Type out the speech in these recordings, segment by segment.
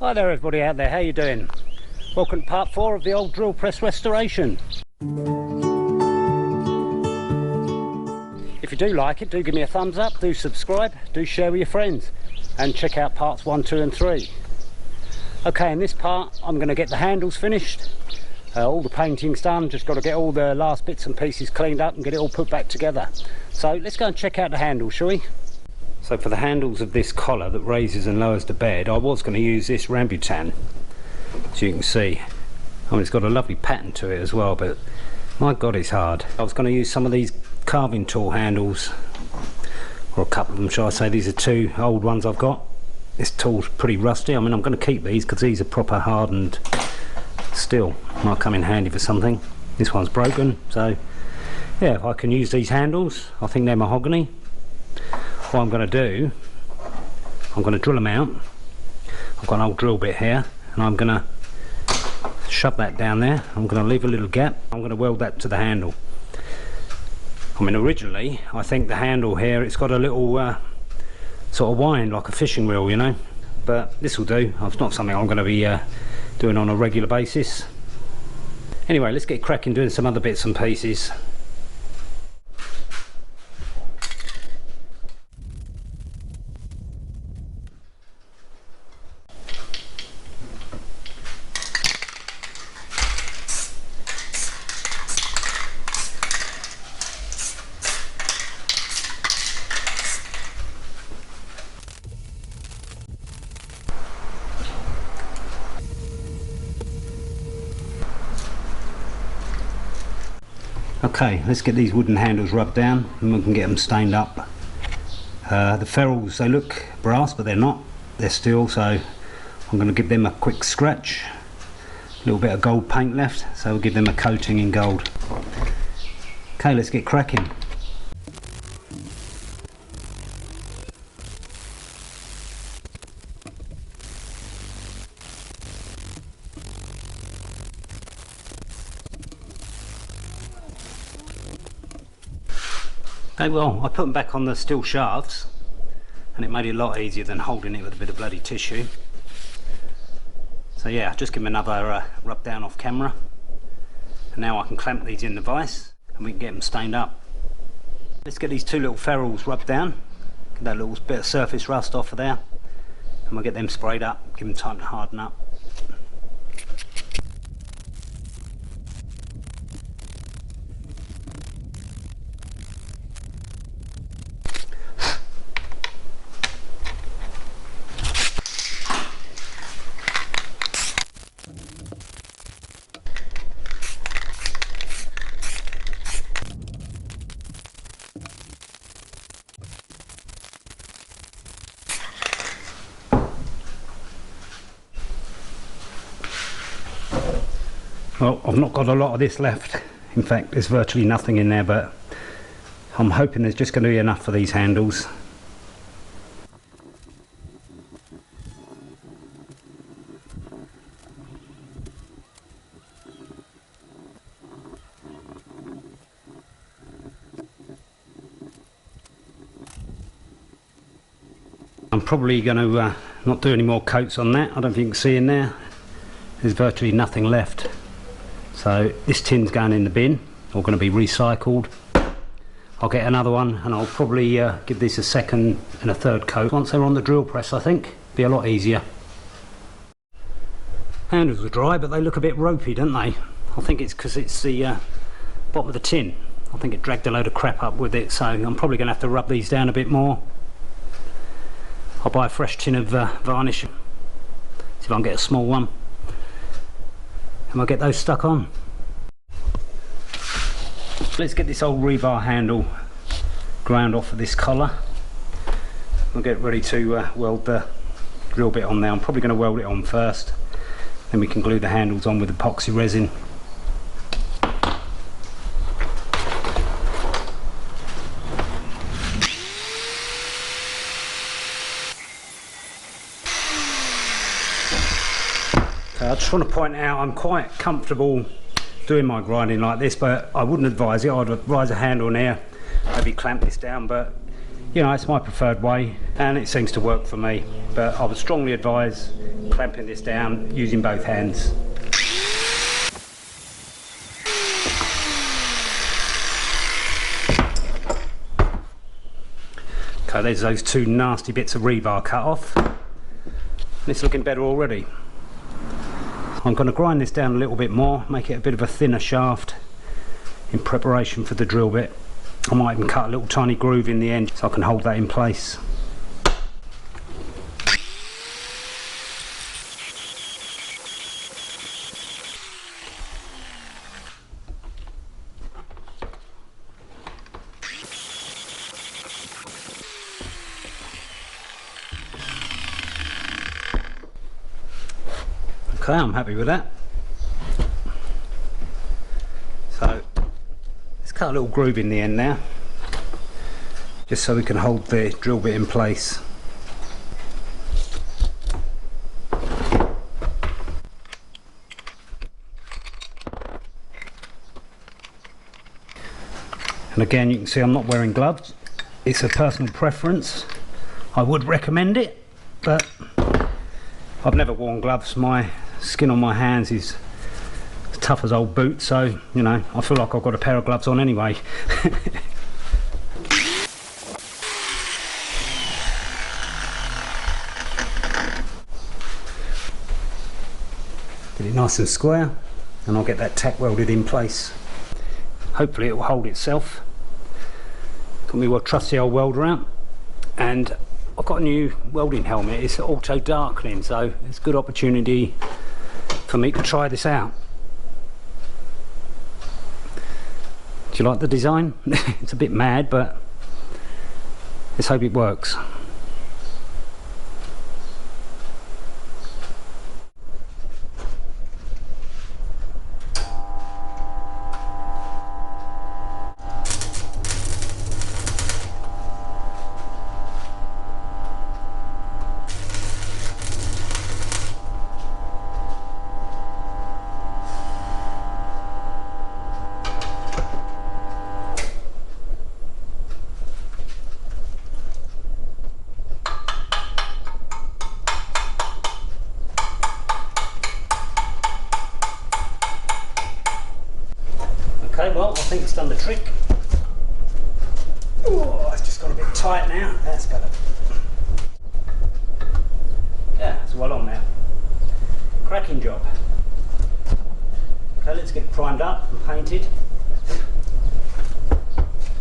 Hi there everybody out there, how you doing? Welcome to part 4 of the old drill press restoration. If you do like it, do give me a thumbs up, do subscribe, do share with your friends and check out parts 1, 2 and 3. Okay, in this part I'm going to get the handles finished, all the painting's done, just got to get all the last bits and pieces cleaned up and get it all put back together. So let's go and check out the handles, shall we? So for the handles of this collar that raises and lowers the bed, I was going to use this rambutan, as you can see. I mean, it's got a lovely pattern to it as well, but my god, it's hard. I was going to use some of these carving tool handles, or a couple of them, shall I say. These are two old ones I've got. This tool's pretty rusty. I mean, I'm going to keep these because these are proper hardened steel. Might come in handy for something. This one's broken, so yeah, if I can use these handles, I think they're mahogany. What I'm going to do, I'm going to drill them out. I've got an old drill bit here and I'm going to shove that down there. I'm going to leave a little gap. I'm going to weld that to the handle. I mean, originally I think the handle here, it's got a little sort of wind like a fishing reel, you know, but this will do. It's not something I'm going to be doing on a regular basis. Anyway, let's get cracking doing some other bits and pieces. Okay, let's get these wooden handles rubbed down and we can get them stained up. The ferrules, they look brass but they're not, they're steel, so I'm going to give them a quick scratch. A little bit of gold paint left, so we'll give them a coating in gold. Okay, let's get cracking. Okay, well, I put them back on the steel shafts and it made it a lot easier than holding it with a bit of bloody tissue. So yeah, just give them another rub down off camera, and now I can clamp these in the vise and we can get them stained up. Let's get these two little ferrules rubbed down, get that little bit of surface rust off of there, and we'll get them sprayed up, give them time to harden up. Well, I've not got a lot of this left. In fact, there's virtually nothing in there, but I'm hoping there's just going to be enough for these handles. I'm probably going to not do any more coats on that. I don't think you can see in there. There's virtually nothing left. So this tin's going in the bin, or going to be recycled. I'll get another one and I'll probably give this a second and a third coat once they're on the drill press. I think be a lot easier. Handles are dry, but they look a bit ropey, don't they? I think it's because it's the bottom of the tin. I think it dragged a load of crap up with it, so I'm probably going to have to rub these down a bit more. I'll buy a fresh tin of varnish, see if I can get a small one, and we'll get those stuck on. Let's get this old rebar handle ground off of this collar. We'll get ready to weld the drill bit on there. I'm probably going to weld it on first, then we can glue the handles on with epoxy resin. I just want to point out I'm quite comfortable doing my grinding like this, but I wouldn't advise it. I'd advise a handle in here, maybe clamp this down, but you know, it's my preferred way and it seems to work for me, but I would strongly advise clamping this down using both hands. Okay, there's those two nasty bits of rebar cut off. It's looking better already. I'm going to grind this down a little bit more, make it a bit of a thinner shaft in preparation for the drill bit. I might even cut a little tiny groove in the end so I can hold that in place. Okay, I'm happy with that. So let's cut a little groove in the end now, just so we can hold the drill bit in place. And again, you can see I'm not wearing gloves. It's a personal preference. I would recommend it, but I've never worn gloves. My skin on my hands is as tough as old boots, so you know, I feel like I've got a pair of gloves on anyway. Get it nice and square and I'll get that tack welded in place. Hopefully it will hold itself. Got me a trusty old welder out, and I've got a new welding helmet. It's auto darkening, so it's a good opportunity for me to try this out. Do you like the design? It's a bit mad, but let's hope it works. Okay, well, I think it's done the trick. Oh, it's just got a bit tight now. That's better. Yeah, it's well on now. Cracking job. Okay, let's get it primed up and painted,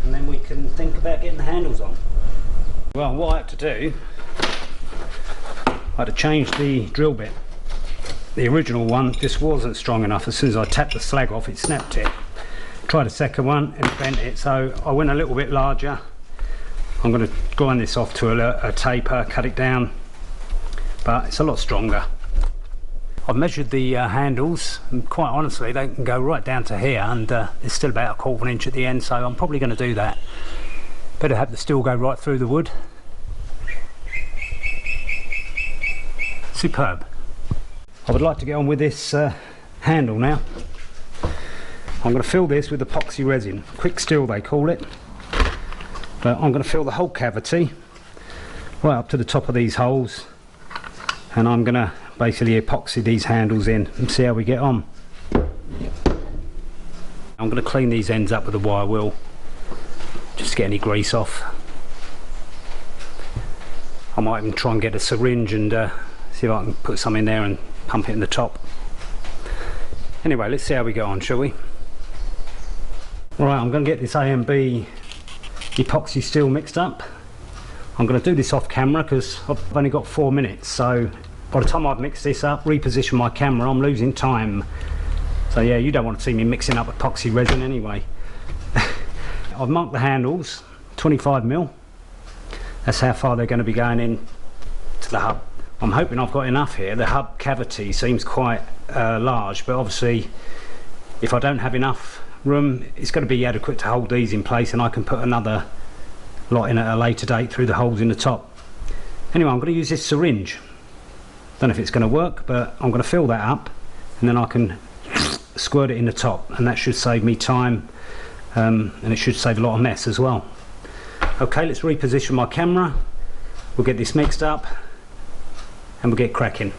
and then we can think about getting the handles on. Well, what I had to do, I had to change the drill bit. The original one just wasn't strong enough. As soon as I tapped the slag off, it snapped it. Tried a second one and it bent it, so I went a little bit larger. I'm going to grind this off to a taper, cut it down, but it's a lot stronger. I've measured the handles, and quite honestly they can go right down to here, and it's still about 1/4 inch at the end, so I'm probably going to do that. Better have the steel go right through the wood. Superb. I would like to get on with this handle now. I'm going to fill this with epoxy resin, quick steel they call it, but I'm going to fill the whole cavity right up to the top of these holes, and I'm going to basically epoxy these handles in and see how we get on. I'm going to clean these ends up with a wire wheel just to get any grease off. I might even try and get a syringe and see if I can put some in there and pump it in the top. Anyway, let's see how we go on, shall we? Right, I'm going to get this A and B epoxy steel mixed up. I'm going to do this off camera because I've only got 4 minutes, so by the time I've mixed this up, reposition my camera, I'm losing time. So yeah, you don't want to see me mixing up epoxy resin anyway. I've marked the handles 25mm. That's how far they're going to be going in to the hub. I'm hoping I've got enough here. The hub cavity seems quite large, but obviously if I don't have enough room, it's going to be adequate to hold these in place, and I can put another lot in at a later date through the holes in the top. Anyway, I'm going to use this syringe. Don't know if it's going to work, but I'm going to fill that up and then I can squirt it in the top, and that should save me time, and it should save a lot of mess as well. Okay, let's reposition my camera. We'll get this mixed up and we'll get cracking.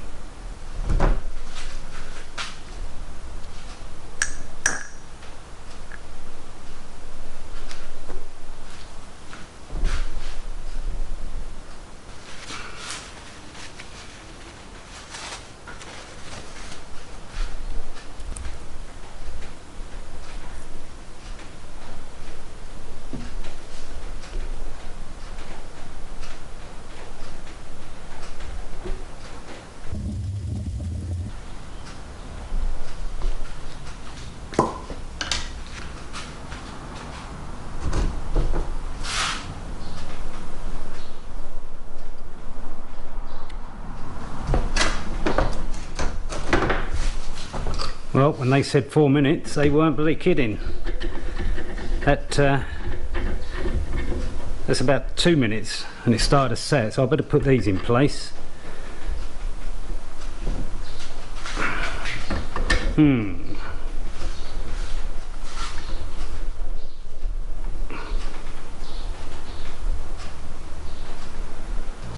Well, when they said 4 minutes, they weren't really kidding. That's about 2 minutes and it started to set, so I better put these in place.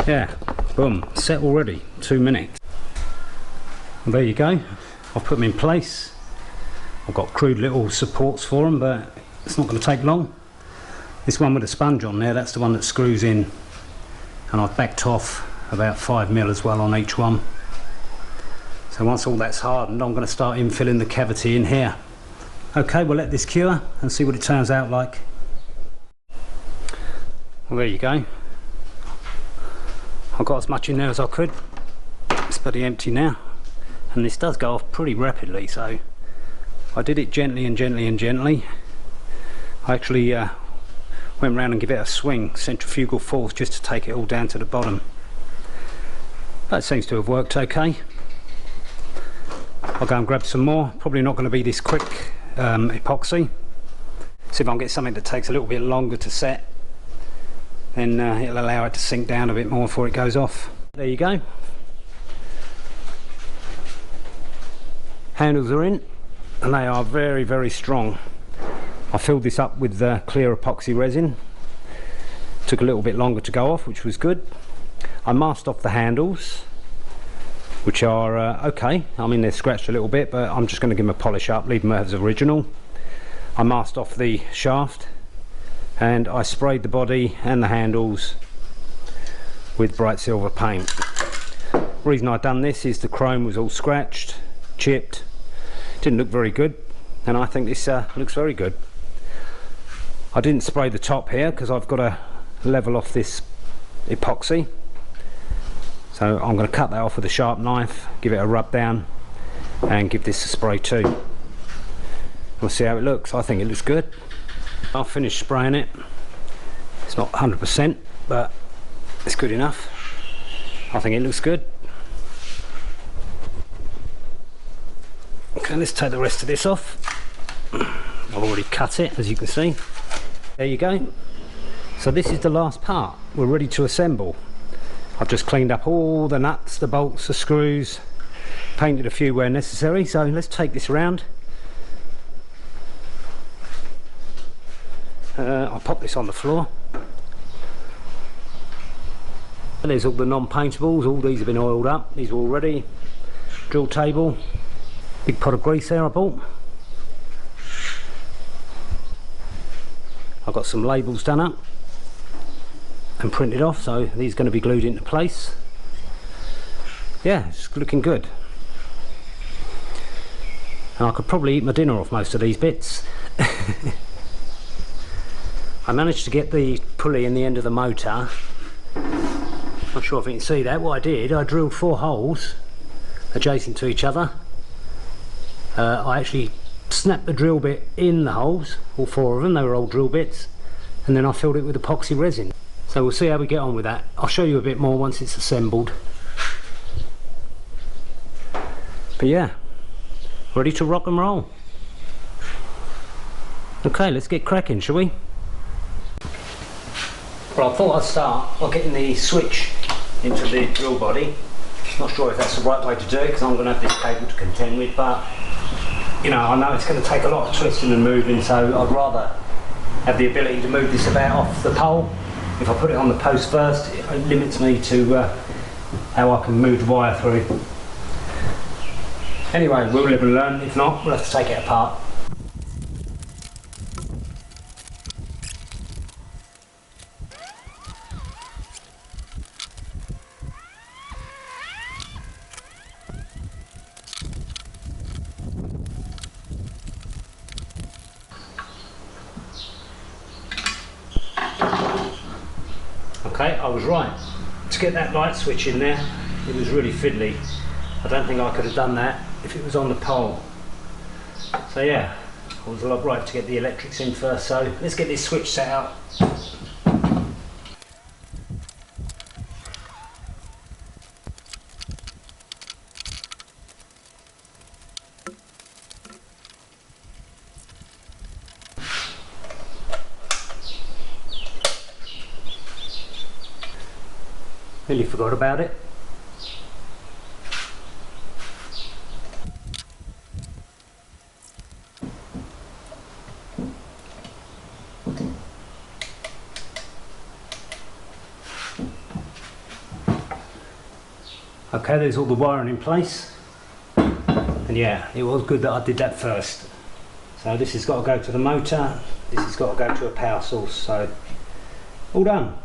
Yeah, boom, set already, 2 minutes. Well, there you go. I've put them in place. I've got crude little supports for them, but it's not going to take long. This one with a sponge on there, that's the one that screws in, and I've backed off about 5mm as well on each one. So once all that's hardened, I'm going to start infilling the cavity in here. Okay, we'll let this cure and see what it turns out like. Well, there you go. I got as much in there as I could. It's pretty empty now. And this does go off pretty rapidly, so I did it gently and gently and gently. I actually went round and give it a swing, centrifugal force, just to take it all down to the bottom. That seems to have worked okay. I'll go and grab some more. Probably not going to be this quick epoxy. See if I can get something that takes a little bit longer to set, then it'll allow it to sink down a bit more before it goes off. There you go. Handles are in and they are very, very strong. I filled this up with clear epoxy resin. Took a little bit longer to go off, which was good. I masked off the handles, which are okay. I mean, they're scratched a little bit, but I'm just going to give them a polish up, leave them as original. I masked off the shaft and I sprayed the body and the handles with bright silver paint. The reason I've done this is the chrome was all scratched, chipped, didn't look very good, and I think this looks very good. I didn't spray the top here because I've got to level off this epoxy, so I'm going to cut that off with a sharp knife, give it a rub down and give this a spray too. We'll see how it looks. I think it looks good. I'll finish spraying it. It's not 100%, but it's good enough. I think it looks good. Okay, let's take the rest of this off. I've already cut it, as you can see. There you go. So this is the last part. We're ready to assemble. I've just cleaned up all the nuts, the bolts, the screws, painted a few where necessary. So let's take this around. I'll pop this on the floor. And there's all the non-paintables. All these have been oiled up. These are all ready. Drill table. Big pot of grease there I bought. I've got some labels done up and printed off, so these are going to be glued into place. Yeah, it's looking good. And I could probably eat my dinner off most of these bits. I managed to get the pulley in the end of the motor. Not sure if you can see that. What I did, I drilled 4 holes adjacent to each other. I actually snapped the drill bit in the holes, all 4 of them, they were old drill bits, and then I filled it with epoxy resin. So we'll see how we get on with that. I'll show you a bit more once it's assembled. But yeah, ready to rock and roll. Okay, let's get cracking, shall we? Well, I thought I'd start by getting the switch into the drill body. Not sure if that's the right way to do it because I'm going to have this cable to contend with, but you know, I know it's going to take a lot of twisting and moving, so I'd rather have the ability to move this about off the pole if I put it on the post first, it limits me to how I can move the wire through. Anyway, we'll live and learn. If not, we'll have to take it apart. Okay, I was right. To get that light switch in there, it was really fiddly. I don't think I could have done that if it was on the pole. So yeah, I was right to get the electrics in first, so let's get this switch set out. Nearly forgot about it. Okay, there's all the wiring in place. And yeah, it was good that I did that first. So this has got to go to the motor, this has got to go to a power source, so all done.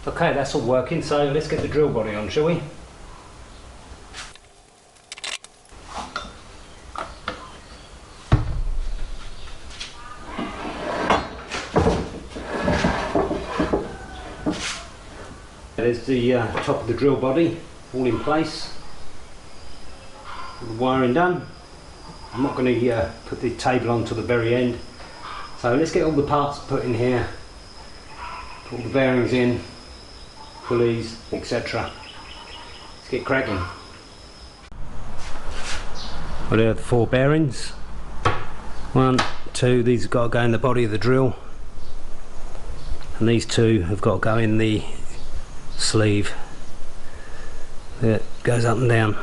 Okay, that's all working, so let's get the drill body on, shall we? There's the top of the drill body, all in place. All the wiring done. I'm not going to put the table on to the very end. So let's get all the parts put in here. Put all the bearings in, pulleys, etc. Let's get cracking. Well, there are the 4 bearings. 1, 2, these have got to go in the body of the drill. And these 2 have got to go in the sleeve that goes up and down.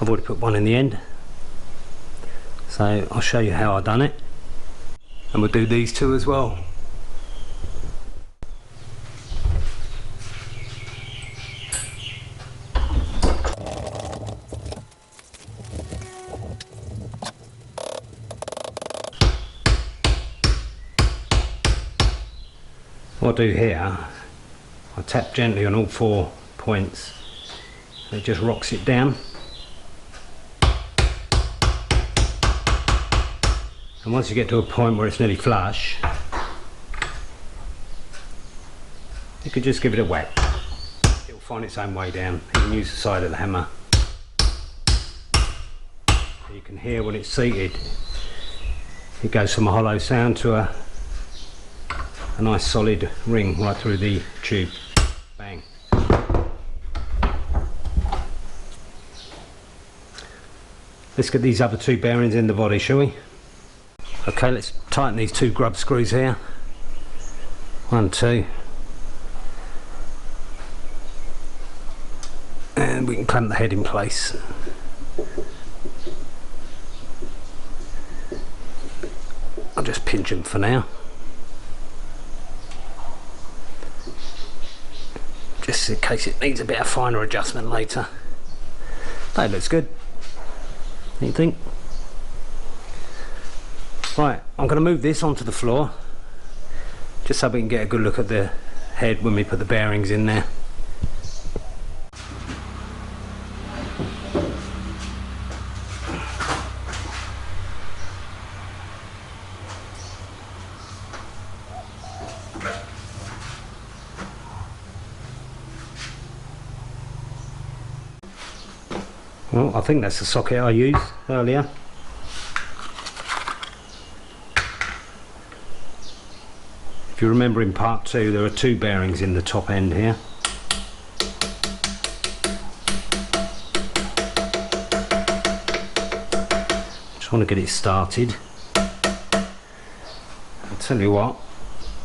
I've already put one in the end, so I'll show you how I've done it, and we'll do these 2 as well. What I do here, I tap gently on all 4 points. It just rocks it down. And once you get to a point where it's nearly flush, you could just give it a whack. It'll find its own way down. You can use the side of the hammer. You can hear when it's seated, it goes from a hollow sound to a nice solid ring right through the tube. Bang. Let's get these other 2 bearings in the body, shall we? Okay, let's tighten these 2 grub screws here. 1, 2. And we can clamp the head in place. pinch them for now. Just in case it needs a bit of finer adjustment later. That looks good. What do you think? Right, I'm going to move this onto the floor just so we can get a good look at the head when we put the bearings in there. Well, I think that's the socket I used earlier. If you remember in part 2, there are 2 bearings in the top end here. Just want to get it started. I'll tell you what,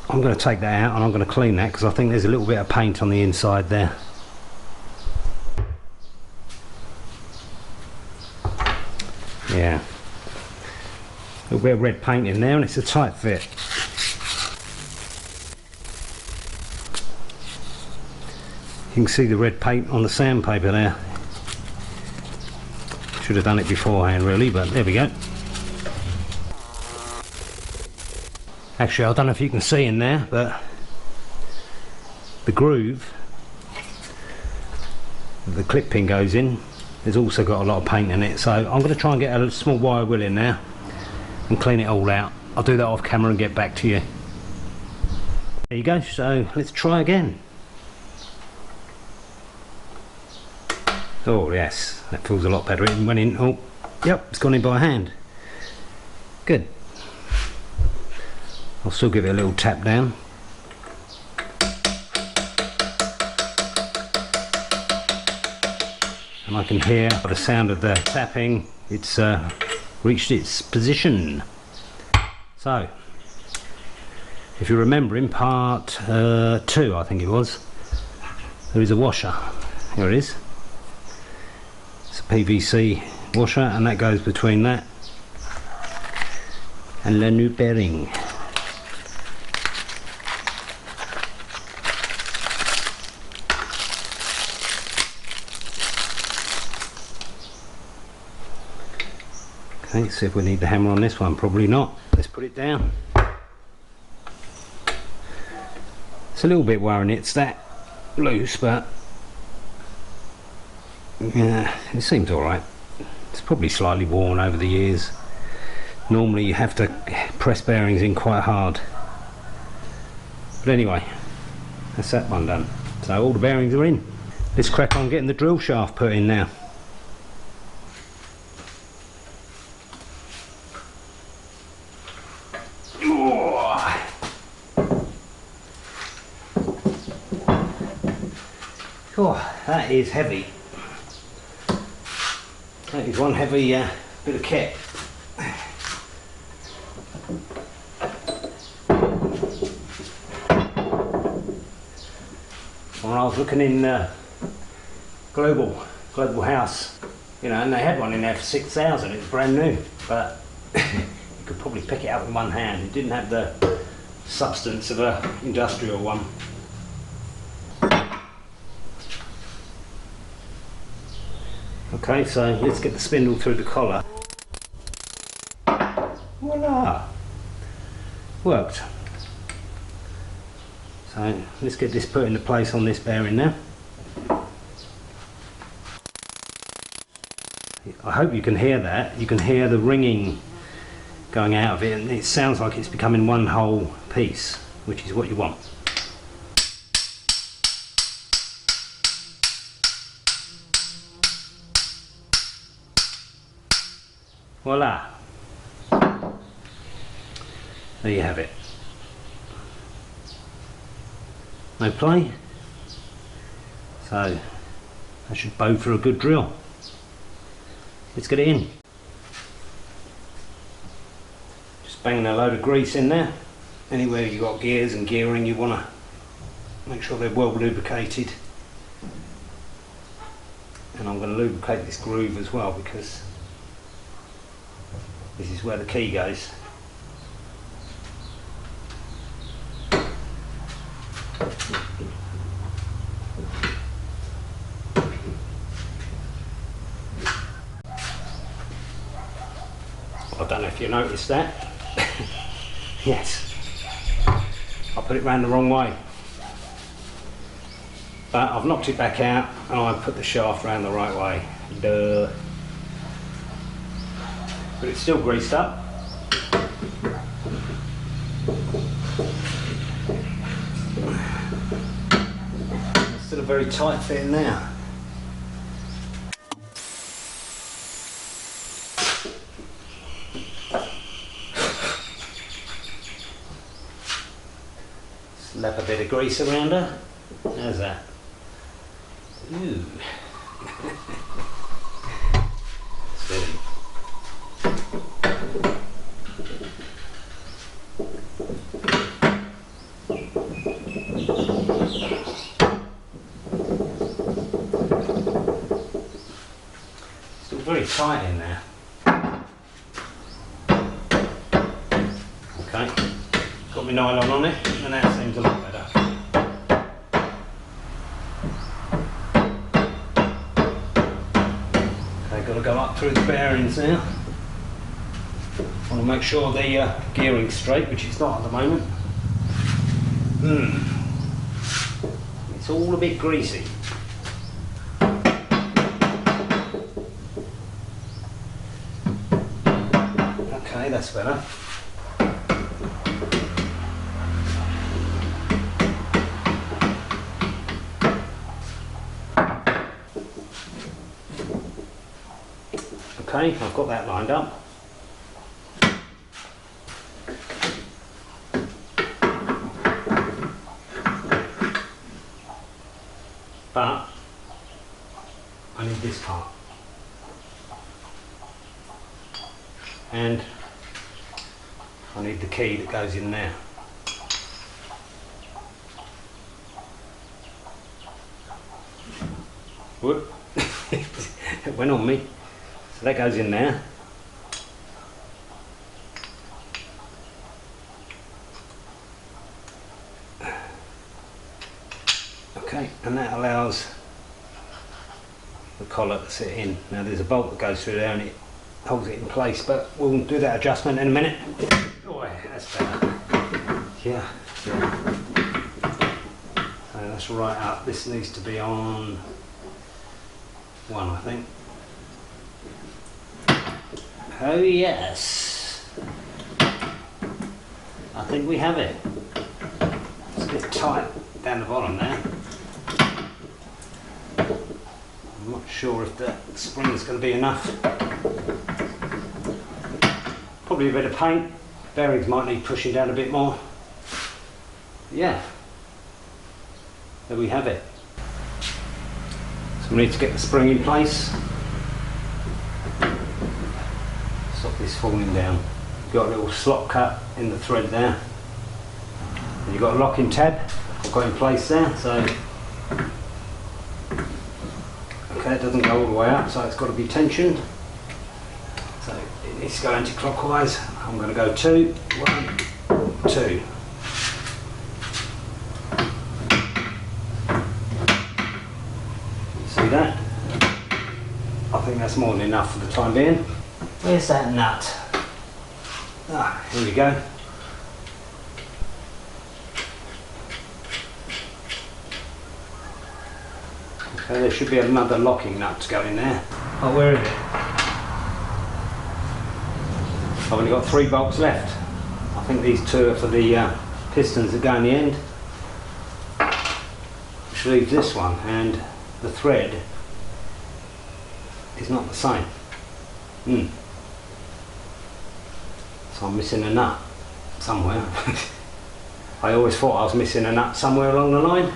I'm going to take that out and I'm going to clean that because I think there's a little bit of paint on the inside there. Yeah, a little bit of red paint in there and it's a tight fit. You can see the red paint on the sandpaper there. Should have done it beforehand really, but there we go. Actually, I don't know if you can see in there, but the groove that the clip pin goes in, there's also got a lot of paint in it, so I'm going to try and get a small wire wheel in there and clean it all out. I'll do that off camera and get back to you. There you go, so let's try again. Oh yes, that feels a lot better. It went in, oh yep, it's gone in by hand. Good. I'll still give it a little tap down. And I can hear by the sound of the tapping, it's reached its position. So, if you remember in part 2, I think it was, there is a washer. Here it is. It's a PVC washer and that goes between that and the new bearing. Okay, see if we need the hammer on this one. Probably not. Let's put it down. It's a little bit worrying it's that loose, but yeah, it seems alright. It's probably slightly worn over the years. Normally you have to press bearings in quite hard. But anyway, that's that one done. So all the bearings are in. Let's crack on getting the drill shaft put in now. Oh, that is heavy. That is one heavy bit of kit. When I was looking in Global House, you know, and they had one in there for 6,000. It was brand new, but you could probably pick it up with one hand. It didn't have the substance of an industrial one. Okay, so let's get the spindle through the collar. Voila! Worked. So let's get this put into place on this bearing now. I hope you can hear that. You can hear the ringing going out of it, and it sounds like it's becoming one whole piece, which is what you want. Voila! There you have it. No play. So that should bode for a good drill. Let's get it in. Just banging a load of grease in there. Anywhere you've got gears and gearing, you want to make sure they're well lubricated. And I'm going to lubricate this groove as well, because this is where the key goes. I don't know if you noticed that. Yes, I put it round the wrong way. But I've knocked it back out and I've put the shaft round the right way. Duh. But it's still greased up. It's still a very tight fit in there. Slap a bit of grease around her. How's that? Ooh. Steady. Still very tight in there. Okay, got my nylon on it, and that seems a lot better. Got to go up through the bearings now. Want to make sure the gearing's straight, which it's not at the moment. It's all a bit greasy. Okay, that's better. Okay, I've got that lined up. But I need this part. And I need the key that goes in there. Whoop. It went on me. So that goes in there. Okay, and that allows the collar to sit in. Now there's a bolt that goes through there and it holds it in place, but we'll do that adjustment in a minute. Oh, that's better. Yeah. So that's right up. This needs to be on 1, I think. Oh yes, I think we have it. It's a bit tight down the bottom there. I'm not sure if the spring is going to be enough. Probably a bit of paint. Bearings might need pushing down a bit more. Yeah, there we have it. So we need to get the spring in place. Stop this falling down. You've got a little slot cut in the thread there. And you've got a locking tab I've got in place there, so okay, it doesn't go all the way up, so it's got to be tensioned. So it needs to go anti-clockwise. I'm going to go 2, 1, 2. See that? I think that's more than enough for the time being. Where's that nut? Ah, here we go. Okay, there should be another locking nut to go in there. Oh, where is it? I've only got 3 bolts left. I think these 2 are for the pistons that go in the end. Which leaves this one, and the thread is not the same. So I'm missing a nut somewhere. I always thought I was missing a nut somewhere along the line.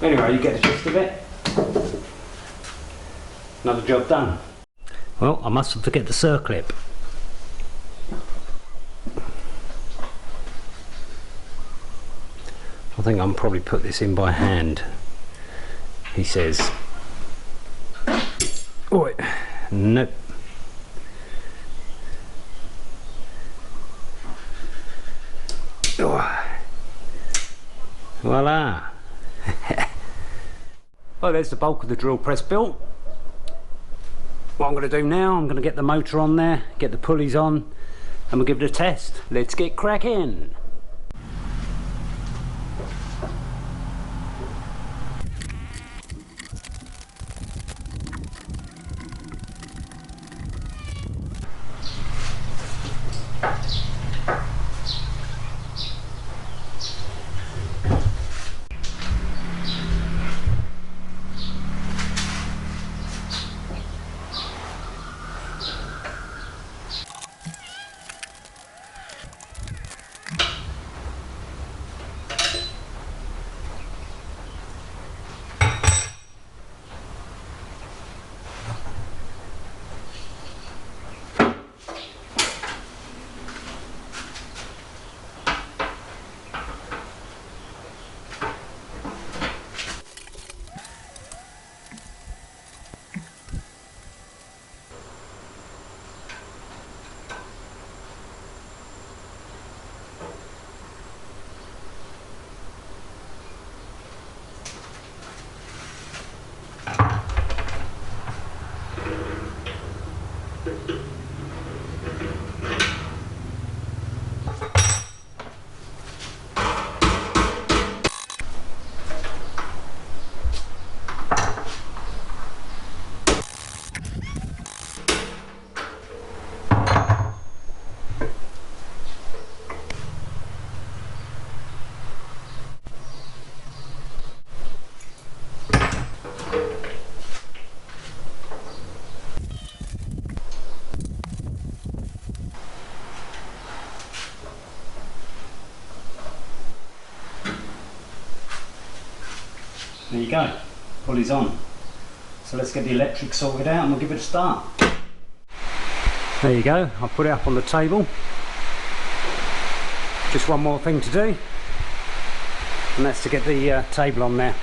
Anyway, you get the gist of it. Another job done. Well, I mustn't forget the circlip. I think I'm probably put this in by hand. He says. Oh, nope. Voila! Well, there's the bulk of the drill press built. What I'm going to do now, I'm going to get the motor on there, get the pulleys on, and we'll give it a test. Let's get cracking! There you go, pulleys on. So let's get the electric sorted out and we'll give it a start. There you go, I'll put it up on the table. Just one more thing to do, and that's to get the table on there.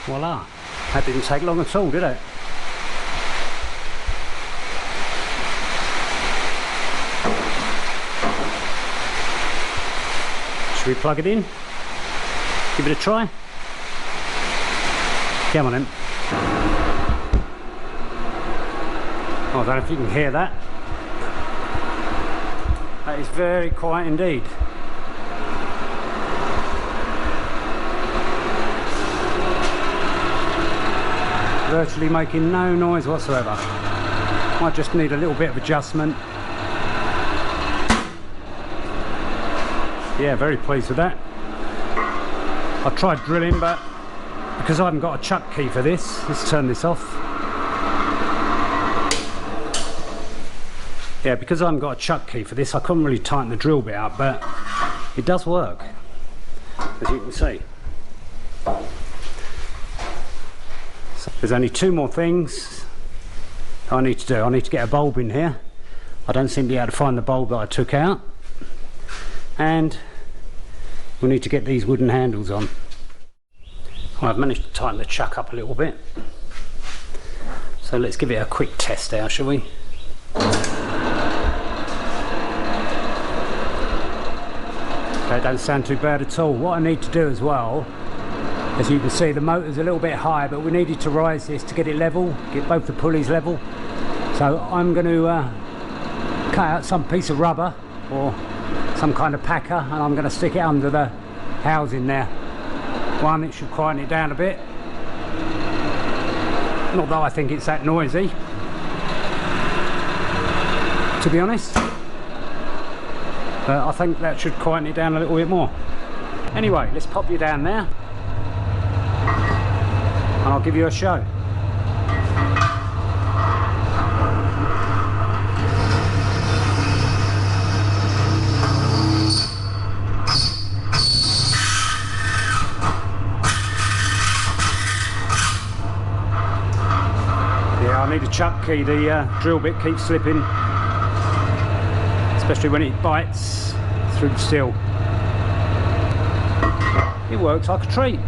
Voila, that didn't take long at all, did it? Should we plug it in? Give it a try? Come on then. Oh, I don't know if you can hear that. That is very quiet indeed. Virtually making no noise whatsoever. Might just need a little bit of adjustment. Yeah, very pleased with that. I tried drilling, but because I haven't got a chuck key for this, let's turn this off. Yeah, because I haven't got a chuck key for this, I couldn't really tighten the drill bit up, but it does work, as you can see. There's only two more things I need to do. I need to get a bulb in here. I don't seem to be able to find the bulb that I took out. And we need to get these wooden handles on. Well, I've managed to tighten the chuck up a little bit. So let's give it a quick test out, shall we? That don't sound too bad at all. What I need to do as well, as you can see, the motor's a little bit high, but we needed to rise this to get it level, get both the pulleys level. So I'm going to cut out some piece of rubber or some kind of packer, and I'm going to stick it under the housing there. One, it should quieten it down a bit. Not that I think it's that noisy, to be honest. But I think that should quieten it down a little bit more. Anyway, let's pop you down there. And I'll give you a show. chuck key, the drill bit keeps slipping, especially when it bites through the steel. It works like a treat.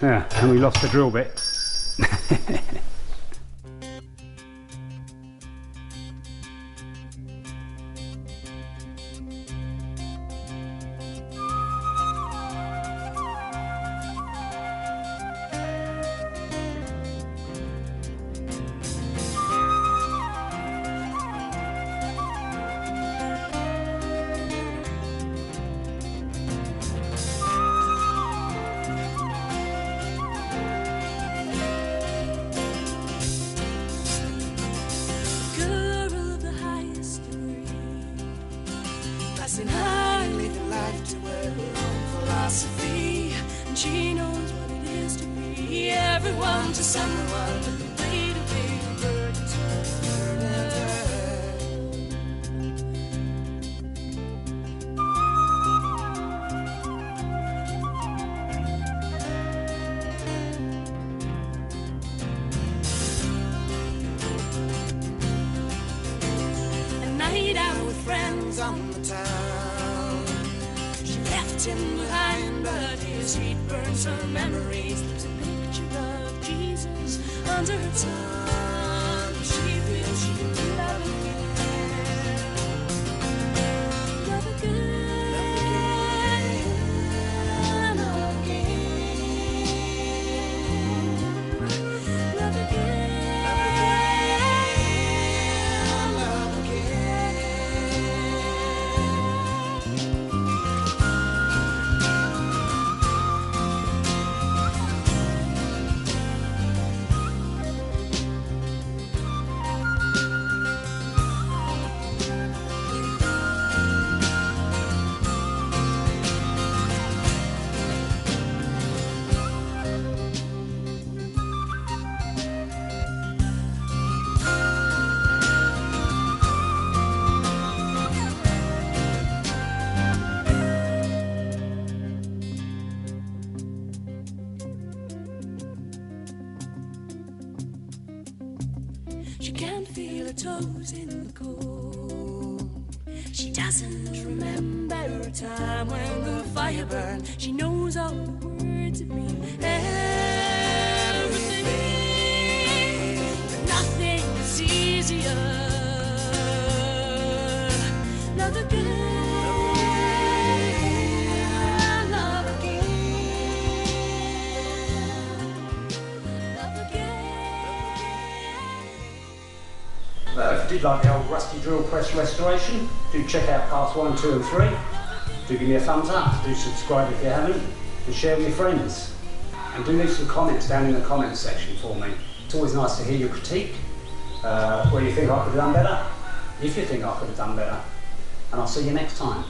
Yeah, and we lost the drill bit. And she knows what it is to be everyone to someone, but the way to be a bird is a night out with friends on the town. She left him behind, but his heat burns her memories. There's a picture of Jesus under her tongue. She feels she can love again. Love again. Love again. Love again. Love again. She can't feel her toes in the cold. She doesn't remember a time when the fire burned. She knows all the words that mean everything, but nothing is easier. Love again. Love again. Love again. If you did like the old rusty drill press restoration, do check out parts 1, 2 and 3. Do give me a thumbs up, do subscribe if you haven't, and share with your friends. And do leave some comments down in the comments section for me. It's always nice to hear your critique, where you think I could have done better, if you think I could have done better. And I'll see you next time.